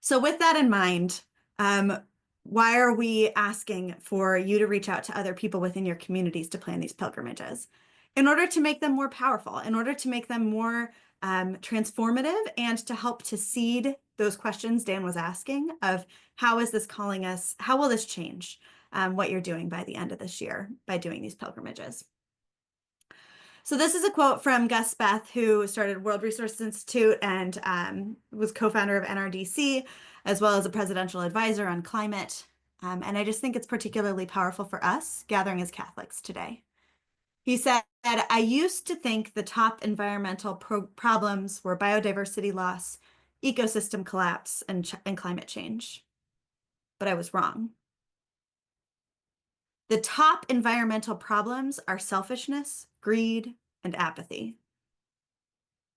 So with that in mind, um, why are we asking for you to reach out to other people within your communities to plan these pilgrimages? In order to make them more powerful, in order to make them more transformative, and to help to seed those questions Dan was asking of how is this calling us? How will this change what you're doing by the end of this year by doing these pilgrimages? So this is a quote from Gus Speth, who started World Resources Institute and was co-founder of NRDC, as well as a presidential advisor on climate. And I just think it's particularly powerful for us gathering as Catholics today. He said, I used to think the top environmental problems were biodiversity loss, ecosystem collapse, and climate change. But I was wrong. The top environmental problems are selfishness, greed, and apathy.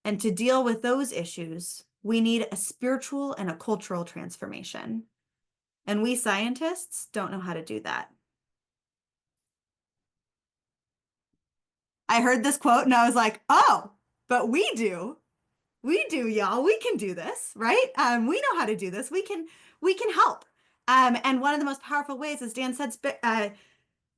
And to deal with those issues, we need a spiritual and a cultural transformation. And we scientists don't know how to do that. I heard this quote and I was like, oh, but we do. We do, y'all. We can do this, right? We know how to do this. We can help. And one of the most powerful ways, as Dan said,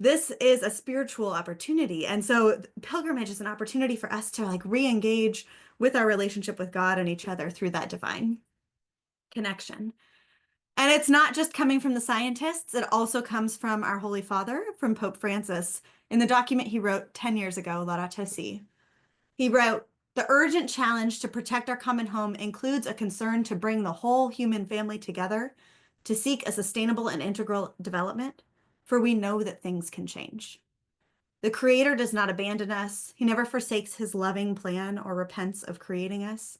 this is a spiritual opportunity. And so pilgrimage is an opportunity for us to like re-engage with our relationship with God and each other through that divine connection. And it's not just coming from the scientists, it also comes from our Holy Father, from Pope Francis, in the document he wrote 10 years ago, Laudato Si. He wrote, the urgent challenge to protect our common home includes a concern to bring the whole human family together to seek a sustainable and integral development, for we know that things can change. The Creator does not abandon us. He never forsakes his loving plan or repents of creating us.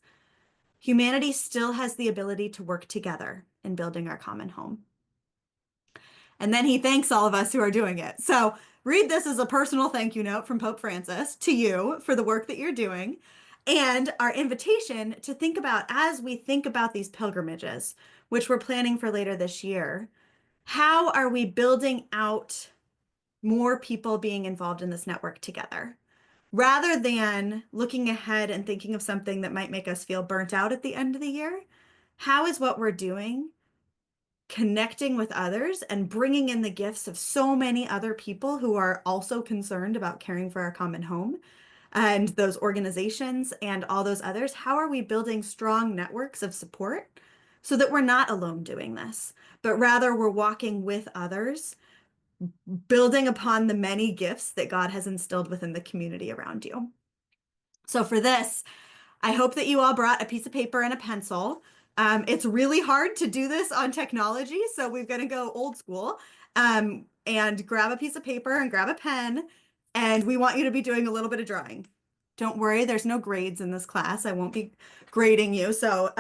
Humanity still has the ability to work together in building our common home. And then he thanks all of us who are doing it. So read this as a personal thank you note from Pope Francis to you for the work that you're doing, and our invitation to think about, as we think about these pilgrimages, which we're planning for later this year, how are we building out more people being involved in this network together? Rather than looking ahead and thinking of something that might make us feel burnt out at the end of the year, how is what we're doing connecting with others and bringing in the gifts of so many other people who are also concerned about caring for our common home, and those organizations and all those others? How are we building strong networks of support so that we're not alone doing this, but rather we're walking with others, building upon the many gifts that God has instilled within the community around you? So for this, I hope that you all brought a piece of paper and a pencil. It's really hard to do this on technology, so we're going to go old school, and grab a piece of paper and grab a pen, and we want you to be doing a little bit of drawing. Don't worry, there's no grades in this class. I won't be grading you, so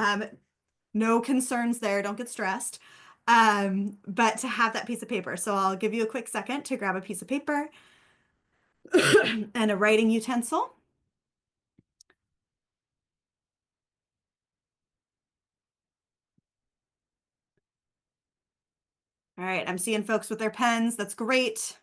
no concerns there. Don't get stressed. But to have that piece of paper. So I'll give you a quick second to grab a piece of paper and a writing utensil. All right, I'm seeing folks with their pens. That's great.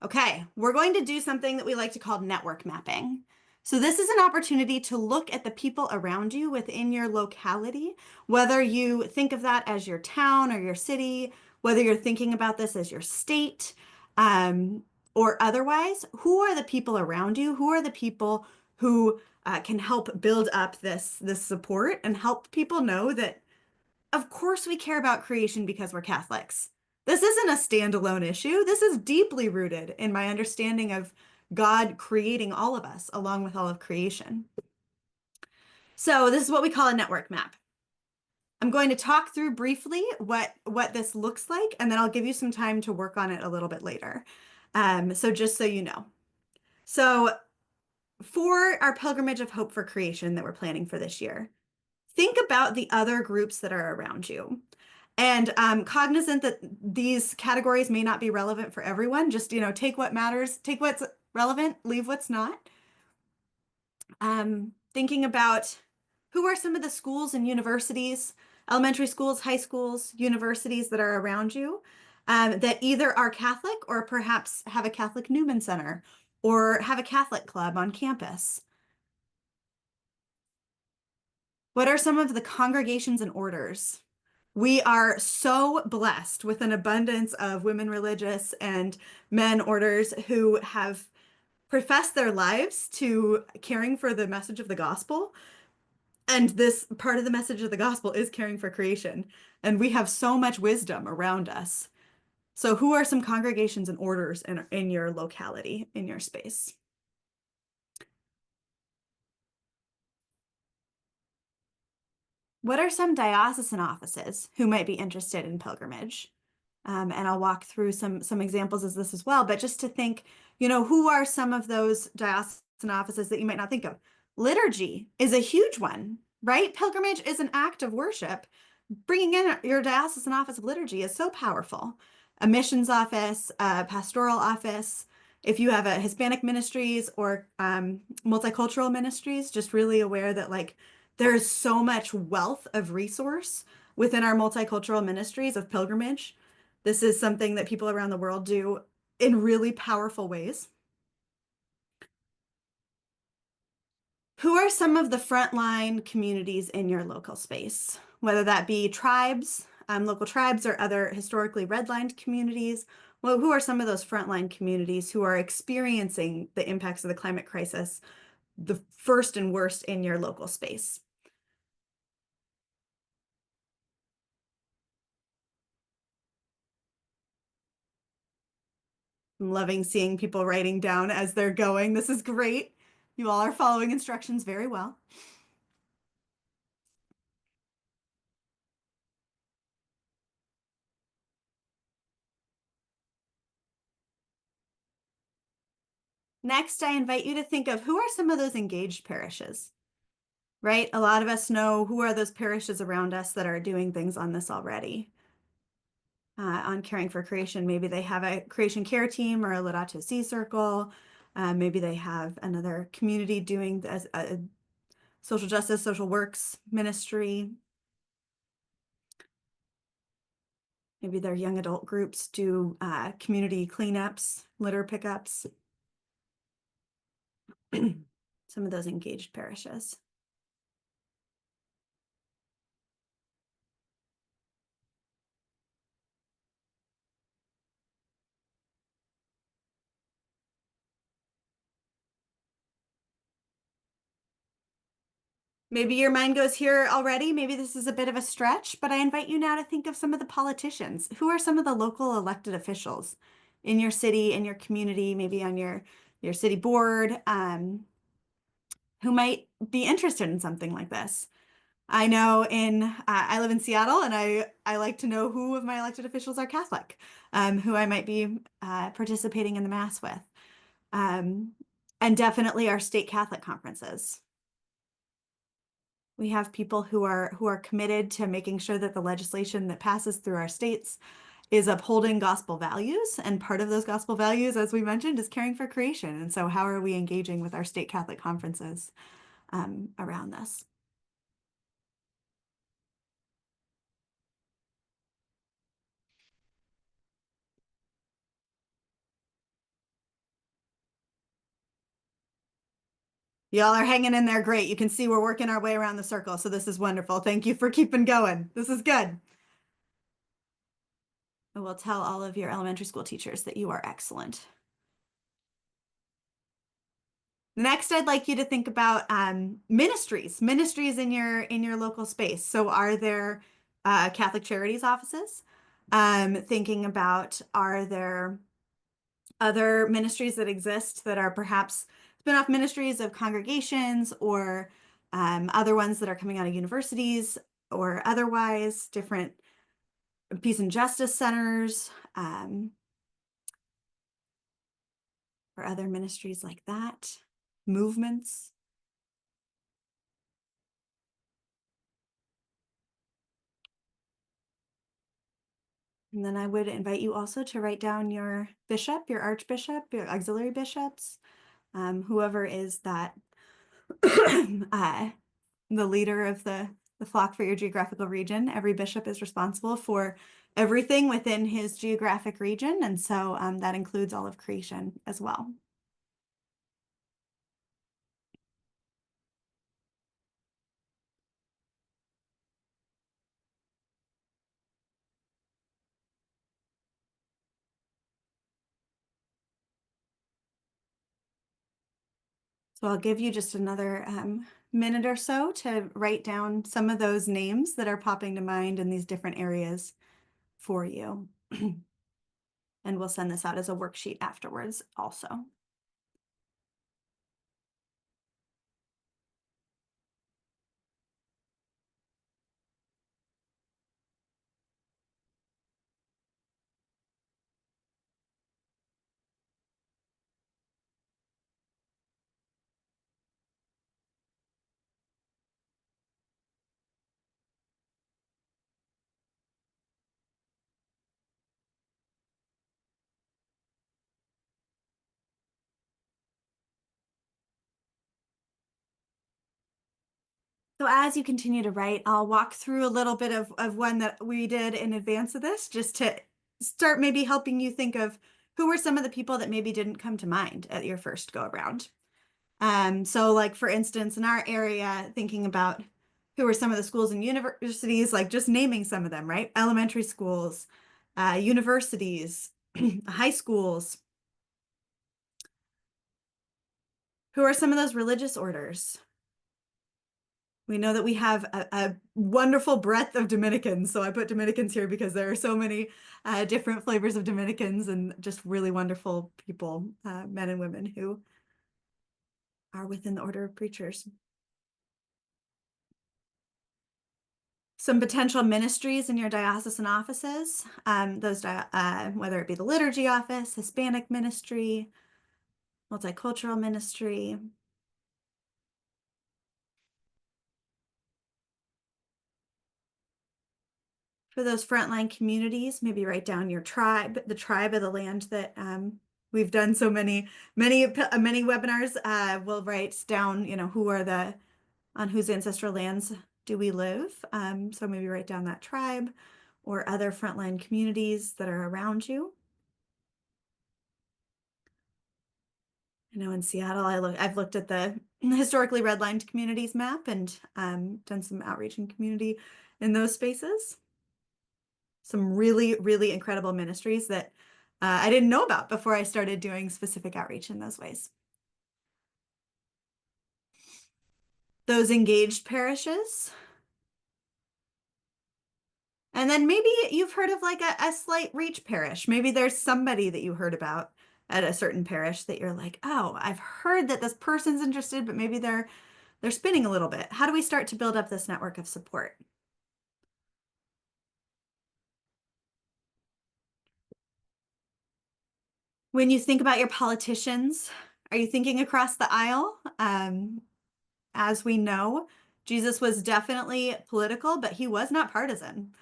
Okay, we're going to do something that we like to call network mapping. So this is an opportunity to look at the people around you within your locality, whether you think of that as your town or your city, whether you're thinking about this as your state, or otherwise. Who are the people around you? Who are the people who can help build up this support and help people know that, of course, we care about creation because we're Catholics. This isn't a standalone issue. This is deeply rooted in my understanding of God creating all of us along with all of creation. So this is what we call a network map. I'm going to talk through briefly what this looks like, and then I'll give you some time to work on it a little bit later. So just so you know. So for our Pilgrimage of Hope for Creation that we're planning for this year, think about the other groups that are around you. And cognizant that these categories may not be relevant for everyone, just, take what matters, take what's relevant, leave what's not. Thinking about who are some of the schools and universities, elementary schools, high schools, universities that are around you, that either are Catholic or perhaps have a Catholic Newman Center or have a Catholic club on campus. What are some of the congregations and orders? We are so blessed with an abundance of women religious and men orders who have professed their lives to caring for the message of the gospel. And this part of the message of the gospel is caring for creation. And we have so much wisdom around us. So, who are some congregations and orders in your locality, in your space? What are some diocesan offices who might be interested in pilgrimage? And I'll walk through some examples of this as well. But just to think, who are some of those diocesan offices that you might not think of? Liturgy is a huge one, right? Pilgrimage is an act of worship. Bringing in your diocesan office of liturgy is so powerful. A missions office, a pastoral office. If you have a Hispanic ministries or multicultural ministries, just really aware that like there is so much wealth of resource within our multicultural ministries of pilgrimage. This is something that people around the world do in really powerful ways. Who are some of the frontline communities in your local space? Whether that be tribes, local tribes, or other historically redlined communities. Well, who are some of those frontline communities who are experiencing the impacts of the climate crisis the first and worst in your local space? I'm loving seeing people writing down as they're going. This is great. You all are following instructions very well. Next, I invite you to think of who are some of those engaged parishes, right? A lot of us know who are those parishes around us that are doing things on this already. On caring for creation, maybe they have a creation care team or a Laudato Si circle. Maybe they have another community doing a social justice, social works ministry. Maybe their young adult groups do community cleanups, litter pickups. Some of those engaged parishes. Maybe your mind goes here already. Maybe this is a bit of a stretch, but I invite you now to think of some of the politicians. Who are some of the local elected officials in your city, in your community, maybe on your city board, who might be interested in something like this? I know I live in Seattle, and I like to know who of my elected officials are Catholic, who I might be participating in the Mass with, um, and definitely our state Catholic conferences. We have people who are committed to making sure that the legislation that passes through our states is upholding gospel values. And part of those gospel values, as we mentioned, is caring for creation. And so how are we engaging with our state Catholic conferences around this? Y'all are hanging in there great. You can see we're working our way around the circle. So this is wonderful. Thank you for keeping going. This is good. I will tell all of your elementary school teachers that you are excellent. Next, I'd like you to think about ministries in your local space. So, are there Catholic Charities offices? Thinking about are there other ministries that exist that are perhaps spin-off ministries of congregations or other ones that are coming out of universities or otherwise different peace and justice centers or other ministries like that, movements. And then I would invite you also to write down your bishop, your archbishop, your auxiliary bishops, whoever is that the leader of the flock for your geographical region. Every bishop is responsible for everything within his geographic region. And so that includes all of creation as well. So I'll give you just another minute or so to write down some of those names that are popping to mind in these different areas for you. And we'll send this out as a worksheet afterwards also. So as you continue to write, I'll walk through a little bit of one that we did in advance of this, just to start maybe helping you think of who were some of the people that maybe didn't come to mind at your first go around. So like for instance, in our area, thinking about who are some of the schools and universities, like just naming some of them, right? Elementary schools, universities, high schools. Who are some of those religious orders? We know that we have a wonderful breadth of Dominicans. So I put Dominicans here because there are so many different flavors of Dominicans and just really wonderful people, men and women who are within the order of preachers. Some potential ministries in your diocesan offices, whether it be the liturgy office, Hispanic ministry, multicultural ministry. For those frontline communities, maybe write down your tribe, the tribe of the land that we've done so many webinars. We'll write down, who are on whose ancestral lands do we live? So maybe write down that tribe or other frontline communities that are around you. I know in Seattle, I've looked at the historically redlined communities map and done some outreach in community in those spaces. Some really, really incredible ministries that I didn't know about before I started doing specific outreach in those ways. Those engaged parishes. And then maybe you've heard of like a slight reach parish. Maybe there's somebody that you heard about at a certain parish that you're like, oh, I've heard that this person's interested, but maybe they're spinning a little bit. How do we start to build up this network of support? When you think about your politicians, are you thinking across the aisle? As we know, Jesus was definitely political, but he was not partisan.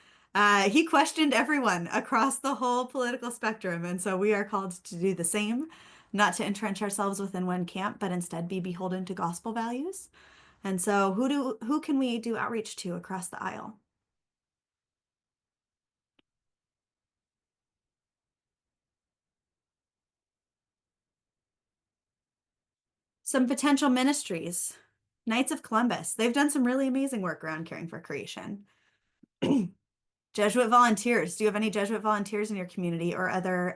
He questioned everyone across the whole political spectrum. And so we are called to do the same, not to entrench ourselves within one camp, but instead be beholden to gospel values. And so who can we do outreach to across the aisle? Some potential ministries. Knights of Columbus. They've done some really amazing work around caring for creation. Jesuit volunteers. Do you have any Jesuit volunteers in your community or other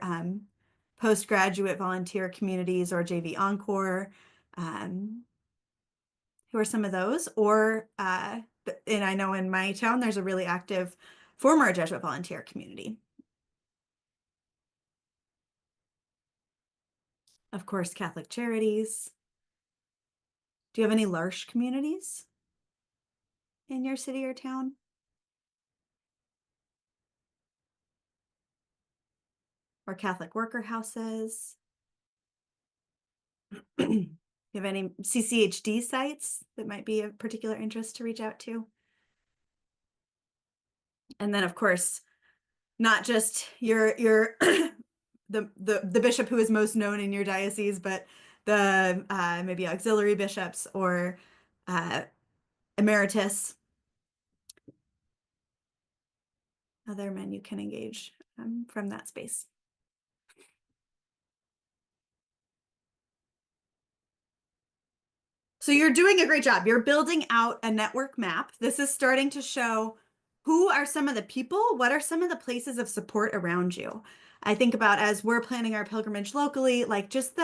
postgraduate volunteer communities or JV Encore? Who are some of those? Or, and I know in my town, there's a really active former Jesuit volunteer community. Of course, Catholic Charities. Do you have any L'Arche communities in your city or town? Or Catholic worker houses? You have any CCHD sites that might be of particular interest to reach out to? And then, of course, not just your the bishop who is most known in your diocese, but the maybe auxiliary bishops or emeritus, other men you can engage from that space. So you're doing a great job. You're building out a network map. This is starting to show who are some of the people, what are some of the places of support around you. I think about as we're planning our pilgrimage locally, like just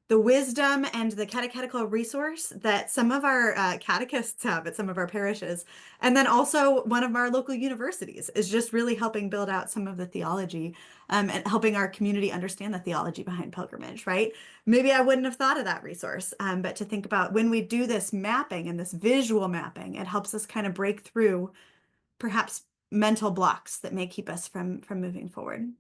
the wisdom and the catechetical resource that some of our catechists have at some of our parishes. And then also one of our local universities is just really helping build out some of the theology and helping our community understand the theology behind pilgrimage, right? Maybe I wouldn't have thought of that resource, but to think about when we do this mapping and this visual mapping, it helps us kind of break through perhaps mental blocks that may keep us from moving forward.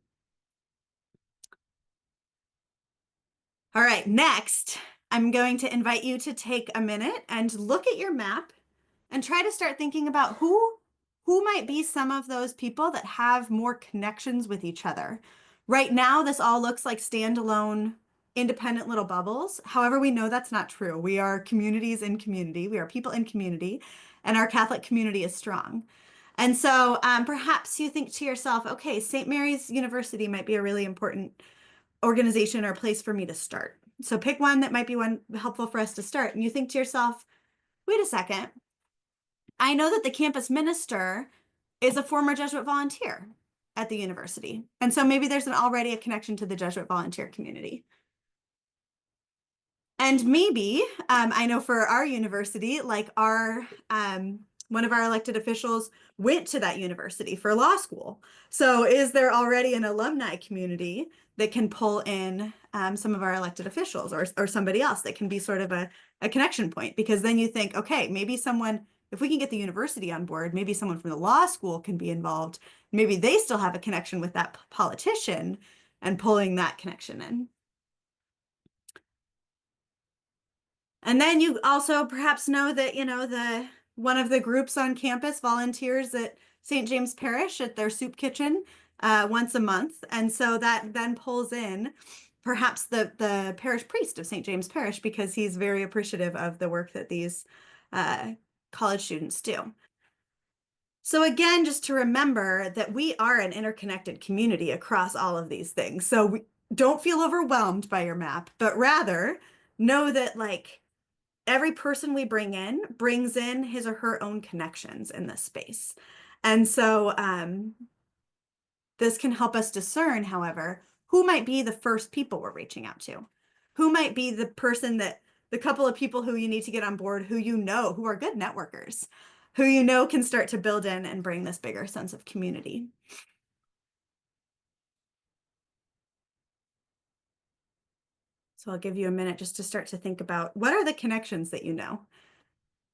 All right, next, I'm going to invite you to take a minute and look at your map and try to start thinking about who might be some of those people that have more connections with each other. Right now, this all looks like standalone, independent little bubbles. However, we know that's not true. We are communities in community. We are people in community, and our Catholic community is strong. And so perhaps you think to yourself, okay, St. Mary's University might be a really important organization or place for me to start. So pick one that might be one helpful for us to start. And you think to yourself, wait a second, I know that the campus minister is a former Jesuit volunteer at the university. And so maybe there's already a connection to the Jesuit volunteer community. And maybe, I know for our university, like one of our elected officials went to that university for law school. So is there already an alumni community that can pull in some of our elected officials or somebody else that can be sort of a connection point? Because then you think, okay, maybe someone, if we can get the university on board, maybe someone from the law school can be involved. Maybe they still have a connection with that politician and pulling that connection in. And then you also perhaps know that, one of the groups on campus volunteers at St. James Parish at their soup kitchen once a month. And so that then pulls in perhaps the parish priest of St. James Parish because he's very appreciative of the work that these college students do. So again, just to remember that we are an interconnected community across all of these things. So don't feel overwhelmed by your map, but rather know that every person we bring in brings in his or her own connections in this space. And so this can help us discern, however, who might be the first people we're reaching out to. Who might be the couple of people who you need to get on board, who who are good networkers, who can start to build in and bring this bigger sense of community. So I'll give you a minute just to start to think about what are the connections that you know.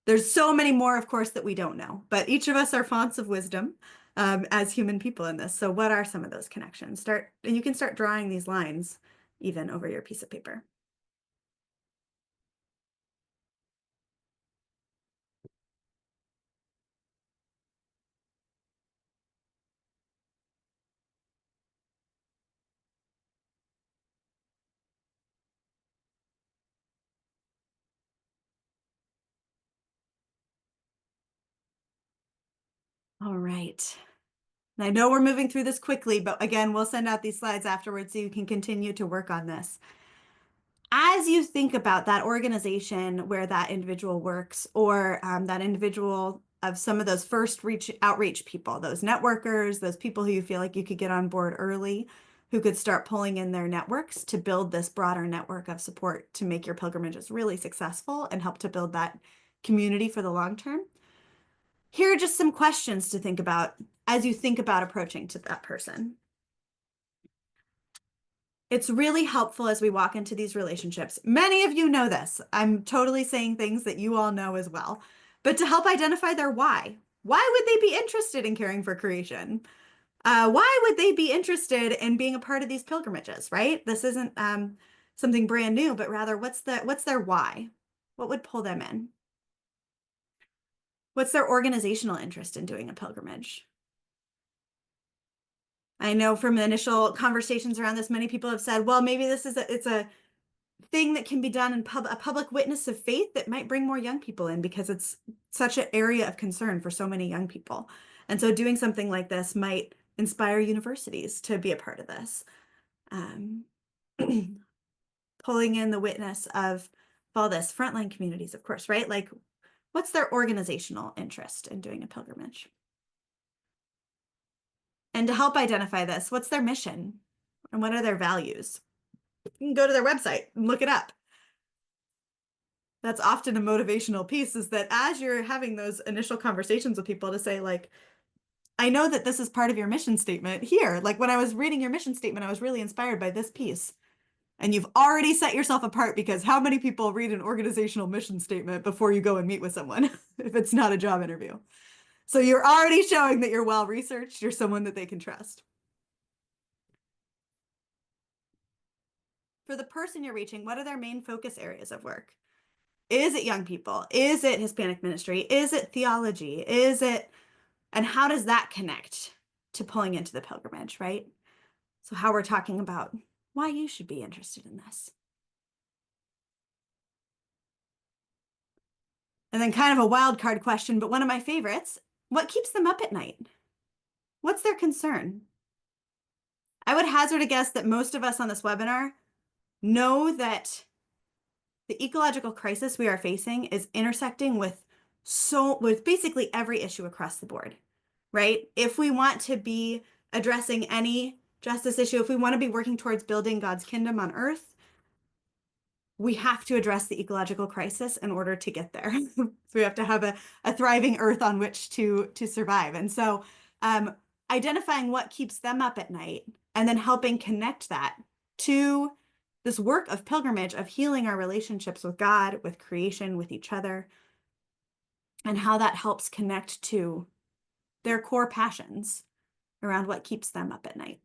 There's so many more, of course, that we don't know, but each of us are fonts of wisdom as human people in this. So what are some of those connections? And you can start drawing these lines even over your piece of paper. All right. And I know we're moving through this quickly, but again, we'll send out these slides afterwards so you can continue to work on this. As you think about that organization where that individual works or that individual of some of those first outreach people, those networkers, those people who you feel like you could get on board early, who could start pulling in their networks to build this broader network of support to make your pilgrimages really successful and help to build that community for the long term. Here are just some questions to think about as you think about approaching to that person. It's really helpful as we walk into these relationships. Many of you know this. I'm totally saying things that you all know as well, but to help identify their why. Why would they be interested in caring for creation? Why would they be interested in being a part of these pilgrimages, right? This isn't something brand new, but rather what's their why? What would pull them in? What's their organizational interest in doing a pilgrimage? I know from initial conversations around this, many people have said, well, maybe it's a thing that can be done in a public witness of faith that might bring more young people in because it's such an area of concern for so many young people. And so doing something like this might inspire universities to be a part of this. Pulling in the witness of all this frontline communities, of course, right? Like what's their organizational interest in doing a pilgrimage? And to help identify this, what's their mission and what are their values? You can go to their website and look it up. That's often a motivational piece, is that as you're having those initial conversations with people to say, like, I know that this is part of your mission statement here. Like when I was reading your mission statement, I was really inspired by this piece. And you've already set yourself apart, because how many people read an organizational mission statement before you go and meet with someone if it's not a job interview? So you're already showing that you're well researched, you're someone that they can trust. For the person you're reaching, what are their main focus areas of work? Is it young people? Is it Hispanic ministry? Is it theology? And how does that connect to pulling into the pilgrimage, right? So how we're talking about why you should be interested in this. And then kind of a wild card question, but one of my favorites, what keeps them up at night? What's their concern? I would hazard a guess that most of us on this webinar know that the ecological crisis we are facing is intersecting with basically every issue across the board, right? If we want to be addressing any justice issue, if we want to be working towards building God's kingdom on earth, we have to address the ecological crisis in order to get there. So we have to have a thriving earth on which to survive. And so identifying what keeps them up at night and then helping connect that to this work of pilgrimage, of healing our relationships with God, with creation, with each other, and how that helps connect to their core passions around what keeps them up at night.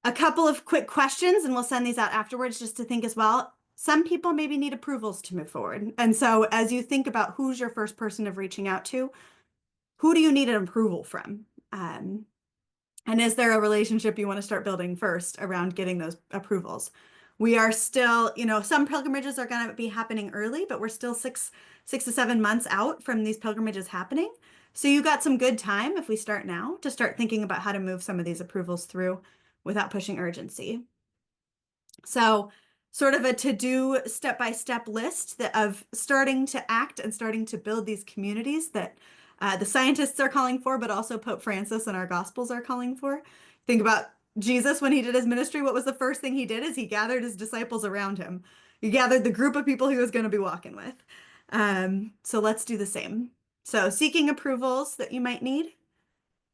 A couple of quick questions, and we'll send these out afterwards just to think as well. Some people maybe need approvals to move forward. And so as you think about who's your first person of reaching out to, who do you need an approval from? And is there a relationship you want to start building first around getting those approvals? We are still, some pilgrimages are going to be happening early, but we're still six to 7 months out from these pilgrimages happening. So you got some good time if we start now to start thinking about how to move some of these approvals through without pushing urgency. So sort of a to-do step-by-step list of starting to act and starting to build these communities that the scientists are calling for, but also Pope Francis and our Gospels are calling for. Think about Jesus when he did his ministry. What was the first thing he did? Is he gathered his disciples around him. He gathered the group of people he was going to be walking with. So let's do the same. So seeking approvals that you might need.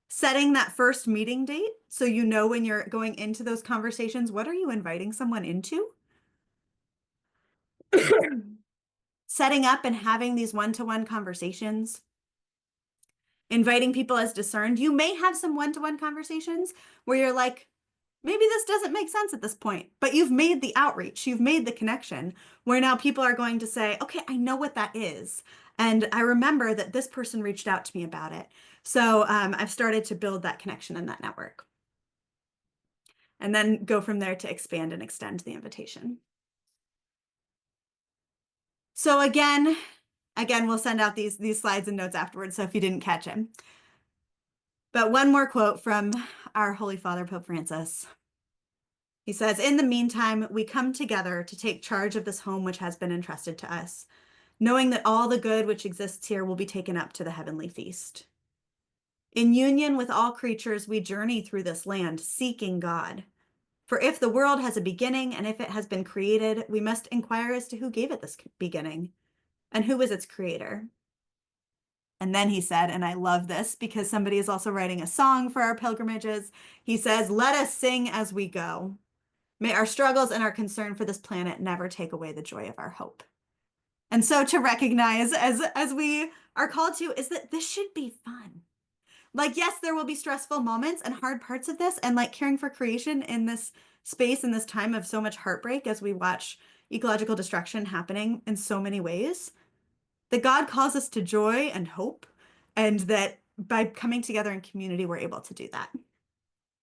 Setting that first meeting date so you know when you're going into those conversations, what are you inviting someone into? Setting up and having these one-to-one conversations. Inviting people as discerned. You may have some one-to-one conversations where you're like, maybe this doesn't make sense at this point, but you've made the outreach, you've made the connection where now people are going to say, okay, I know what that is. And I remember that this person reached out to me about it. So I've started to build that connection and that network. And then go from there to expand and extend the invitation. So again, we'll send out these slides and notes afterwards, so if you didn't catch them. But one more quote from our Holy Father, Pope Francis. He says, "In the meantime, we come together to take charge of this home which has been entrusted to us, knowing that all the good which exists here will be taken up to the heavenly feast. In union with all creatures, we journey through this land, seeking God. For if the world has a beginning, and if it has been created, we must inquire as to who gave it this beginning, and who is its creator." And then he said, and I love this because somebody is also writing a song for our pilgrimages. He says, "Let us sing as we go. May our struggles and our concern for this planet never take away the joy of our hope." And so to recognize, as we are called to, is that this should be fun. Like, yes, there will be stressful moments and hard parts of this, and like caring for creation in this space, in this time of so much heartbreak as we watch ecological destruction happening in so many ways, that God calls us to joy and hope, and that by coming together in community, we're able to do that.